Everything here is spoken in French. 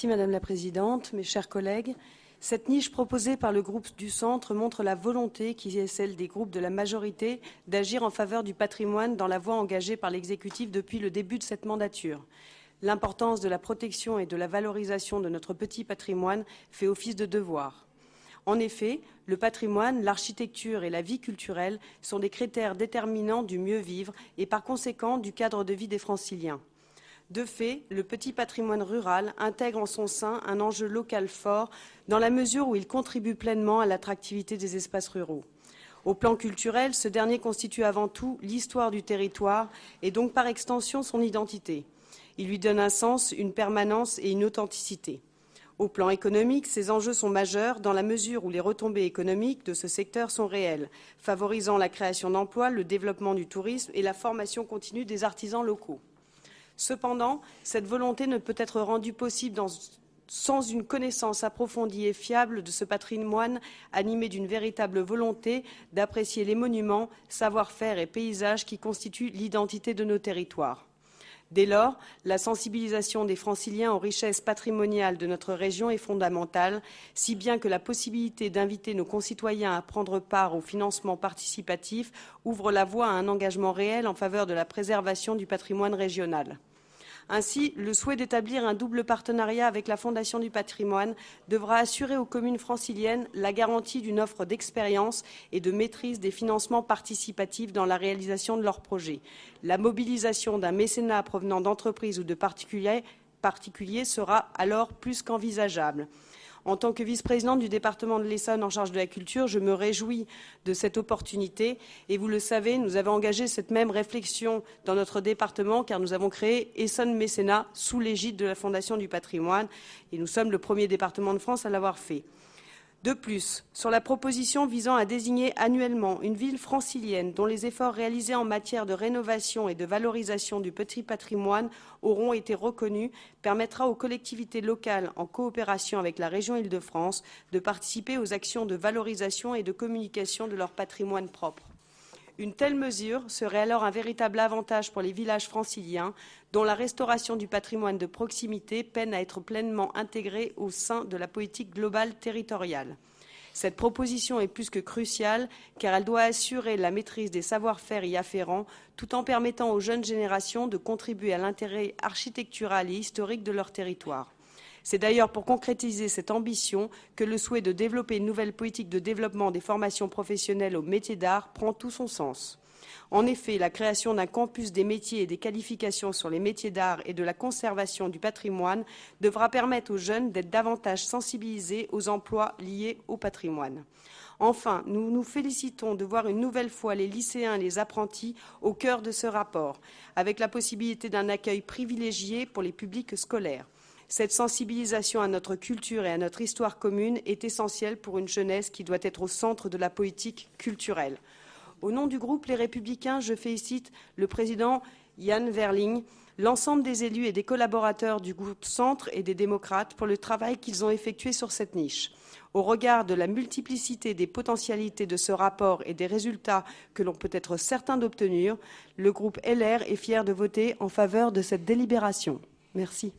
Merci Madame la Présidente, mes chers collègues. Cette niche proposée par le groupe du Centre montre la volonté qui est celle des groupes de la majorité d'agir en faveur du patrimoine dans la voie engagée par l'exécutif depuis le début de cette mandature. L'importance de la protection et de la valorisation de notre petit patrimoine fait office de devoir. En effet, le patrimoine, l'architecture et la vie culturelle sont des critères déterminants du mieux vivre et par conséquent du cadre de vie des Franciliens. De fait, le petit patrimoine rural intègre en son sein un enjeu local fort dans la mesure où il contribue pleinement à l'attractivité des espaces ruraux. Au plan culturel, ce dernier constitue avant tout l'histoire du territoire et donc par extension son identité. Il lui donne un sens, une permanence et une authenticité. Au plan économique, ces enjeux sont majeurs dans la mesure où les retombées économiques de ce secteur sont réelles, favorisant la création d'emplois, le développement du tourisme et la formation continue des artisans locaux. Cependant, cette volonté ne peut être rendue possible sans une connaissance approfondie et fiable de ce patrimoine animé d'une véritable volonté d'apprécier les monuments, savoir-faire et paysages qui constituent l'identité de nos territoires. Dès lors, la sensibilisation des Franciliens aux richesses patrimoniales de notre région est fondamentale, si bien que la possibilité d'inviter nos concitoyens à prendre part au financement participatif ouvre la voie à un engagement réel en faveur de la préservation du patrimoine régional. Ainsi, le souhait d'établir un double partenariat avec la Fondation du patrimoine devra assurer aux communes franciliennes la garantie d'une offre d'expérience et de maîtrise des financements participatifs dans la réalisation de leurs projets. La mobilisation d'un mécénat provenant d'entreprises ou de particuliers sera alors plus qu'envisageable. En tant que vice-présidente du département de l'Essonne en charge de la culture, je me réjouis de cette opportunité. Et vous le savez, nous avons engagé cette même réflexion dans notre département car nous avons créé Essonne Mécénat sous l'égide de la Fondation du patrimoine. Et nous sommes le premier département de France à l'avoir fait. De plus, sur la proposition visant à désigner annuellement une ville francilienne dont les efforts réalisés en matière de rénovation et de valorisation du petit patrimoine auront été reconnus, permettra aux collectivités locales, en coopération avec la région Île-de-France, de participer aux actions de valorisation et de communication de leur patrimoine propre. Une telle mesure serait alors un véritable avantage pour les villages franciliens dont la restauration du patrimoine de proximité peine à être pleinement intégrée au sein de la politique globale territoriale. Cette proposition est plus que cruciale car elle doit assurer la maîtrise des savoir-faire y afférents tout en permettant aux jeunes générations de contribuer à l'intérêt architectural et historique de leur territoire. C'est d'ailleurs pour concrétiser cette ambition que le souhait de développer une nouvelle politique de développement des formations professionnelles au métier d'art prend tout son sens. En effet, la création d'un campus des métiers et des qualifications sur les métiers d'art et de la conservation du patrimoine devra permettre aux jeunes d'être davantage sensibilisés aux emplois liés au patrimoine. Enfin, nous nous félicitons de voir une nouvelle fois les lycéens et les apprentis au cœur de ce rapport, avec la possibilité d'un accueil privilégié pour les publics scolaires. Cette sensibilisation à notre culture et à notre histoire commune est essentielle pour une jeunesse qui doit être au centre de la politique culturelle. Au nom du groupe Les Républicains, je félicite le président Jan Verling, l'ensemble des élus et des collaborateurs du groupe Centre et des démocrates pour le travail qu'ils ont effectué sur cette niche. Au regard de la multiplicité des potentialités de ce rapport et des résultats que l'on peut être certain d'obtenir, le groupe LR est fier de voter en faveur de cette délibération. Merci.